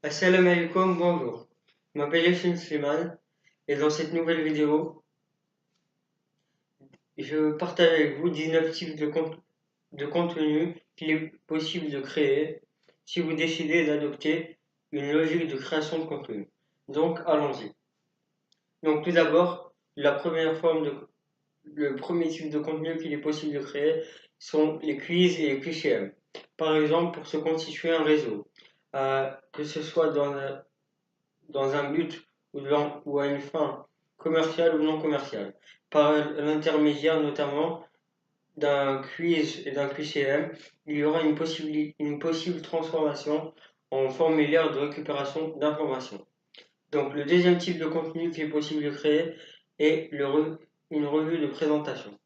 Assalamu alaikum, bonjour. Je m'appelle Yassine Slimane et dans cette nouvelle vidéo, je partage avec vous 19 types de contenu qu'il est possible de créer si vous décidez d'adopter une logique de création de contenu. Donc, allons-y. Donc, tout d'abord, le premier type de contenu qu'il est possible de créer sont les quiz et les QCM. Par exemple, pour se constituer un réseau, que ce soit dans un but ou à une fin commerciale ou non commerciale, par l'intermédiaire notamment d'un quiz et d'un QCM, il y aura une possible transformation en formulaire de récupération d'informations. Donc le deuxième type de contenu qui est possible de créer est une revue de présentation.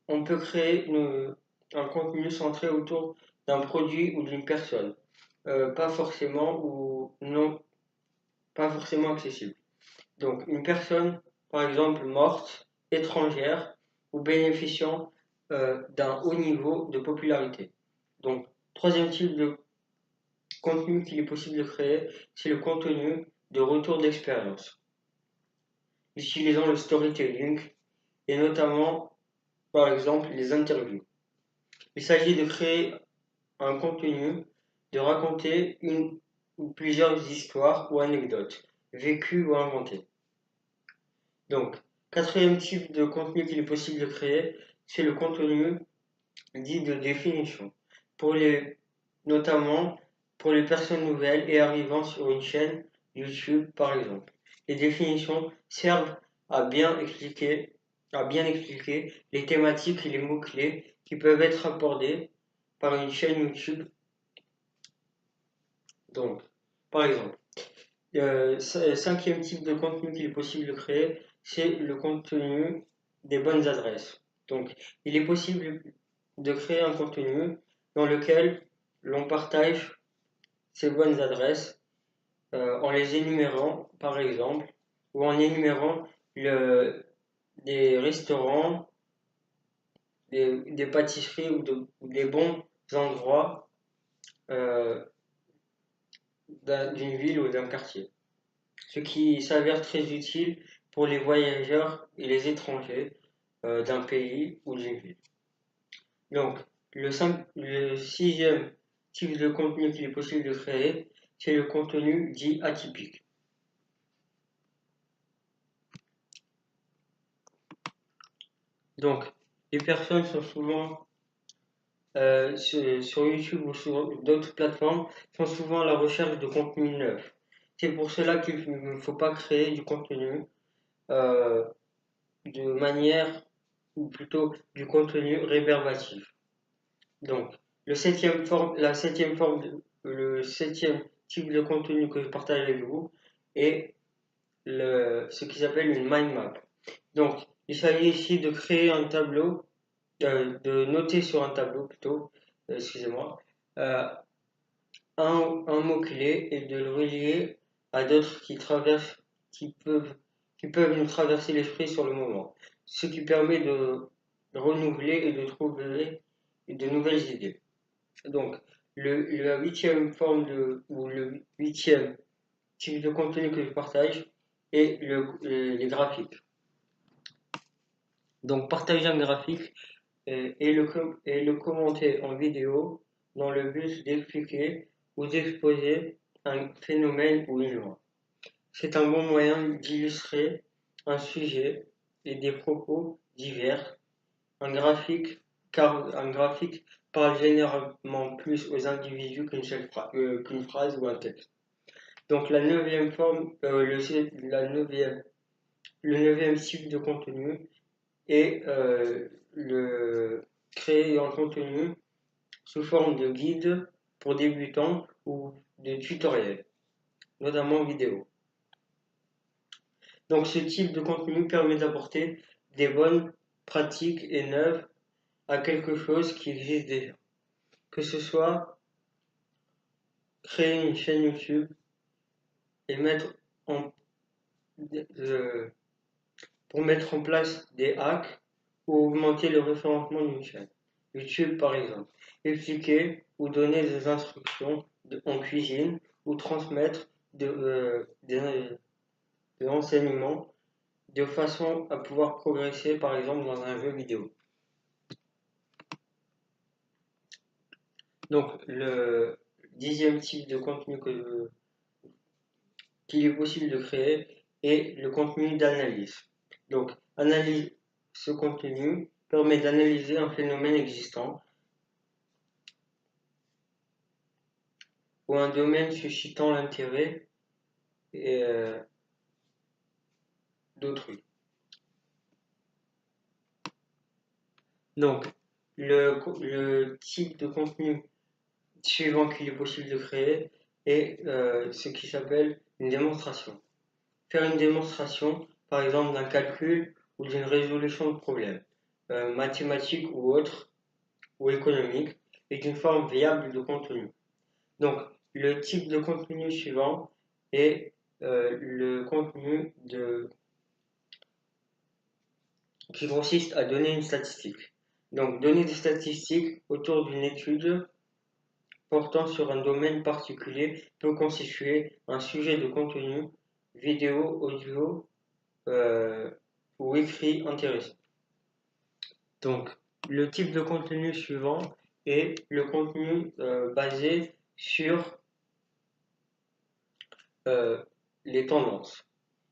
On peut créer un contenu centré autour d'un produit ou d'une personne, pas forcément ou non, pas forcément accessible. Donc une personne, par exemple, morte, étrangère ou bénéficiant d'un haut niveau de popularité. Donc, troisième type de contenu qu'il est possible de créer, c'est le contenu de retour d'expérience, utilisant le storytelling et notamment, par exemple, les interviews. Il s'agit de créer un contenu, de raconter une ou plusieurs histoires ou anecdotes, vécues ou inventées. Donc, quatrième type de contenu qu'il est possible de créer, c'est le contenu dit de définition. Notamment pour les personnes nouvelles et arrivant sur une chaîne YouTube, par exemple. Les définitions servent à bien expliquer les thématiques et les mots-clés qui peuvent être abordés par une chaîne YouTube. Donc, par exemple, cinquième type de contenu qu'il est possible de créer, c'est le contenu des bonnes adresses. Donc, il est possible de créer un contenu dans lequel l'on partage ces bonnes adresses en les énumérant, par exemple, ou en énumérant des restaurants, des pâtisseries ou des bons endroits euh, d'une ville ou d'un quartier. Ce qui s'avère très utile pour les voyageurs et les étrangers d'un pays ou d'une ville. Donc, le sixième type de contenu qu'il est possible de créer, c'est le contenu dit atypique. Donc, les personnes sont souvent sur YouTube ou sur d'autres plateformes, sont souvent à la recherche de contenu neuf. C'est pour cela qu'il ne faut pas créer du contenu euh, de manière, ou plutôt du contenu réverbatif. Donc, le septième type de contenu que je partage avec vous est ce qui s'appelle une mind map. Donc, il s'agit ici de créer un tableau, de noter sur un tableau plutôt, excusez-moi, euh, un mot-clé et de le relier à d'autres qui peuvent, qui peuvent nous traverser l'esprit sur le moment. Ce qui permet de renouveler et de trouver de nouvelles idées. Donc, la huitième ou le huitième type de contenu que je partage est les graphiques. Donc, partager un graphique et le commenter en vidéo dans le but d'expliquer ou d'exposer un phénomène ou une loi. C'est un bon moyen d'illustrer un sujet et des propos divers. Un graphique, car un graphique parle généralement plus aux individus qu'une phrase ou un texte. Donc la neuvième forme, le neuvième type de contenu est le créer un contenu sous forme de guide pour débutants ou de tutoriels, notamment vidéo. Donc ce type de contenu permet d'apporter des bonnes pratiques et neuves à quelque chose qui existe déjà. Que ce soit créer une chaîne YouTube et en, euh, pour mettre en place des hacks ou augmenter le référencement d'une chaîne. YouTube par exemple. Expliquer ou donner des instructions en cuisine ou transmettre des renseignements de façon à pouvoir progresser par exemple dans un jeu vidéo. Donc le 10e type de contenu qu'il est possible de créer est le contenu d'analyse. Donc analyse ce contenu permet d'analyser un phénomène existant ou un domaine suscitant l'intérêt d'autrui. Donc, le type de contenu suivant qu'il est possible de créer est ce qui s'appelle une démonstration. Faire une démonstration, par exemple, d'un calcul ou d'une résolution de problème, mathématique ou autre, ou économique, est une forme viable de contenu. Donc, le type de contenu suivant est le contenu qui consiste à donner une statistique. Donc, donner des statistiques autour d'une étude portant sur un domaine particulier peut constituer un sujet de contenu vidéo, audio ou écrit intéressant. Donc, le type de contenu suivant est le contenu basé sur les tendances.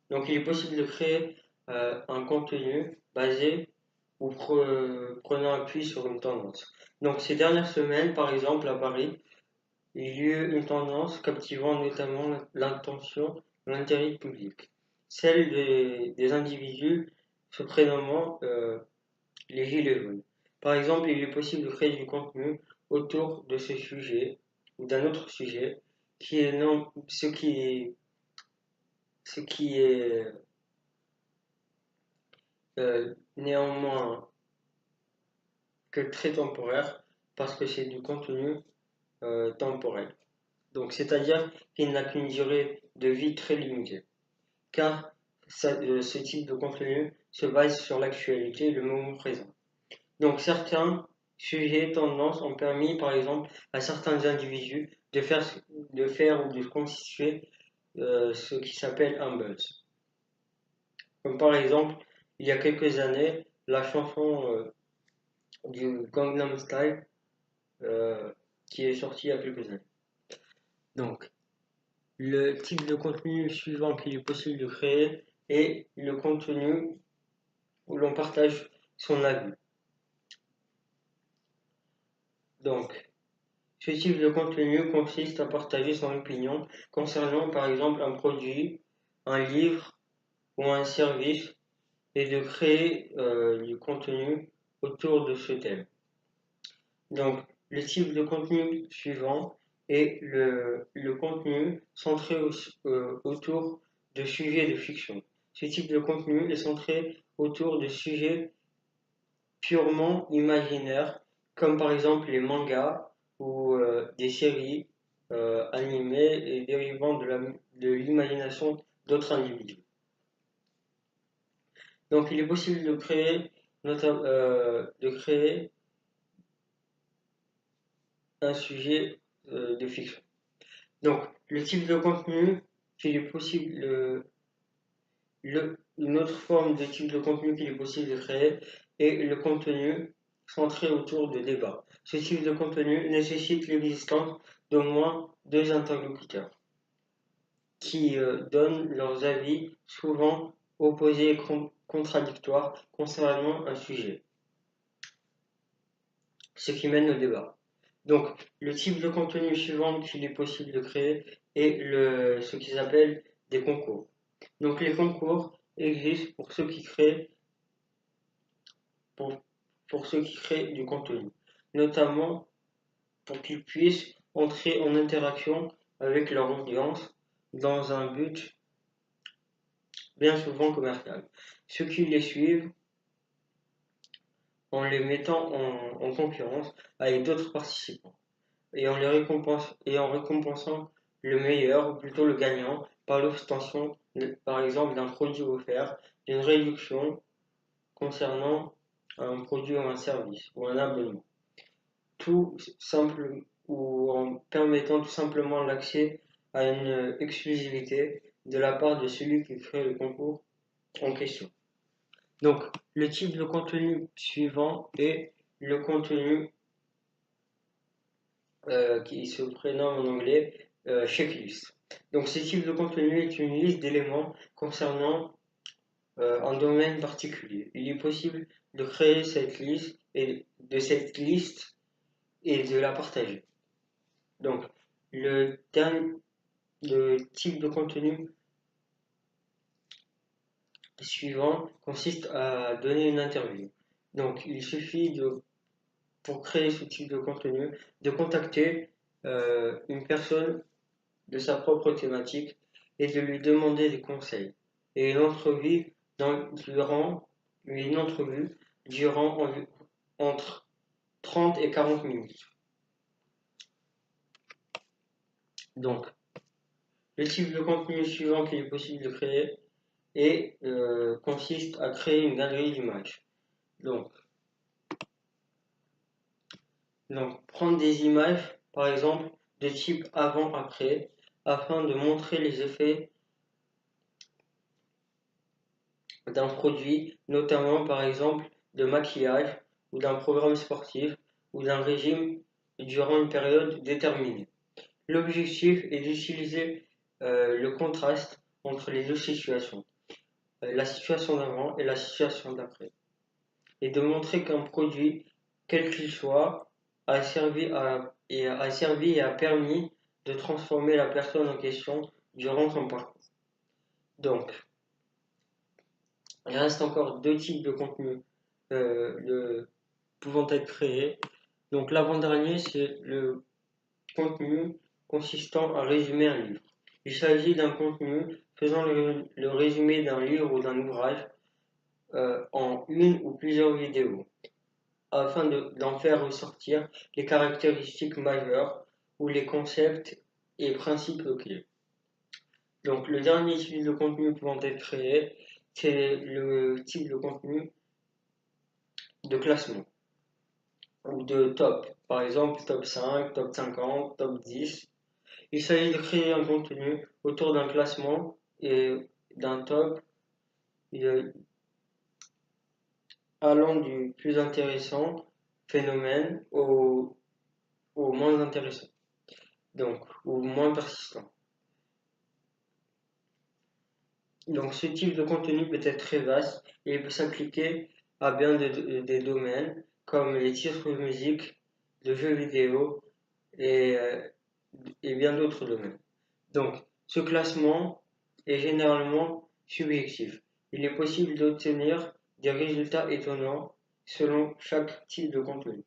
Donc, il est possible de créer un contenu basé ou prenant appui sur une tendance. Donc, ces dernières semaines, par exemple, à Paris, il y a eu une tendance captivant notamment l'attention et l'intérêt public, celle des individus se prénommant les gilets jaunes. Par exemple, il est possible de créer du contenu autour de ce sujet ou d'un autre sujet qui est non, ce qui est néanmoins que très temporaire parce que c'est du contenu temporel. Donc, c'est-à-dire qu'il n'a qu'une durée de vie très limitée, car ce type de contenu se base sur l'actualité et le moment présent. Donc, certains sujets tendances ont permis, par exemple, à certains individus de faire ou de constituer ce qui s'appelle un buzz. Comme par exemple, il y a quelques années, la chanson du Gangnam Style qui est sortie il y a quelques années. Donc, le type de contenu suivant qu'il est possible de créer est le contenu où l'on partage son avis. Donc, ce type de contenu consiste à partager son opinion concernant par exemple un produit, un livre ou un service et de créer du contenu autour de ce thème. Donc, le type de contenu suivant est le contenu centré autour de sujets de fiction. Ce type de contenu est centré autour de sujets purement imaginaires, comme par exemple les mangas ou des séries animées et dérivant de l'imagination d'autres individus. Donc, il est possible de créer un sujet de fiction. Donc, le type de contenu qu'il est possible, une autre forme de type de contenu qu'il est possible de créer est le contenu centré autour de débats. Ce type de contenu nécessite l'existence d'au moins deux interlocuteurs qui donnent leurs avis souvent opposés et contradictoires concernant un sujet, ce qui mène au débat. Donc, le type de contenu suivant qu'il est possible de créer est ce qu'ils appellent des concours. Donc, les concours existent pour ceux qui créent du contenu, notamment pour qu'ils puissent entrer en interaction avec leur audience dans un but bien souvent commercial. Ceux qui les suivent en les mettant en concurrence avec d'autres participants et en récompensant le meilleur ou plutôt le gagnant par l'obtention par exemple d'un produit offert, d'une réduction concernant un produit ou un service ou un abonnement. Tout simple ou en permettant tout simplement l'accès à une exclusivité de la part de celui qui crée le concours en question. Donc, le type de contenu suivant est le contenu qui se prénomme en anglais checklist. Donc, ce type de contenu est une liste d'éléments concernant un domaine particulier. Il est possible de créer cette liste et de la partager. Donc, le type de contenu suivant consiste à donner une interview. Donc, il suffit pour créer ce type de contenu, de contacter une personne de sa propre thématique et de lui demander des conseils. Et une entrevue durant entre 30 et 40 minutes. Donc, le type de contenu suivant qu'il est possible de créer consiste à créer une galerie d'images. Donc, prendre des images, par exemple, de type avant-après, afin de montrer les effets d'un produit, notamment par exemple de maquillage ou d'un programme sportif ou d'un régime durant une période déterminée. L'objectif est d'utiliser le contraste entre les deux situations, la situation d'avant et la situation d'après, et de montrer qu'un produit, quel qu'il soit, a servi et a permis de transformer la personne en question durant son parcours. Donc, il reste encore deux types de contenus pouvant être créés. Donc, l'avant-dernier, c'est le contenu consistant à résumer un livre. Il s'agit d'un contenu faisant le résumé d'un livre ou d'un ouvrage en une ou plusieurs vidéos, afin d'en faire ressortir les caractéristiques majeures ou les concepts et principes clés. Donc le dernier type de contenu pouvant être créé, c'est le type de contenu de classement ou de top. Par exemple, top 5, top 50, top 10. Il s'agit de créer un contenu autour d'un classement et d'un top allant du plus intéressant phénomène au moins intéressant, donc ou moins persistant. Donc ce type de contenu peut être très vaste et il peut s'appliquer à bien des domaines comme les titres de musique, de jeux vidéo et, et bien d'autres domaines. Donc ce classement est généralement subjectif. Il est possible d'obtenir des résultats étonnants selon chaque type de contenu.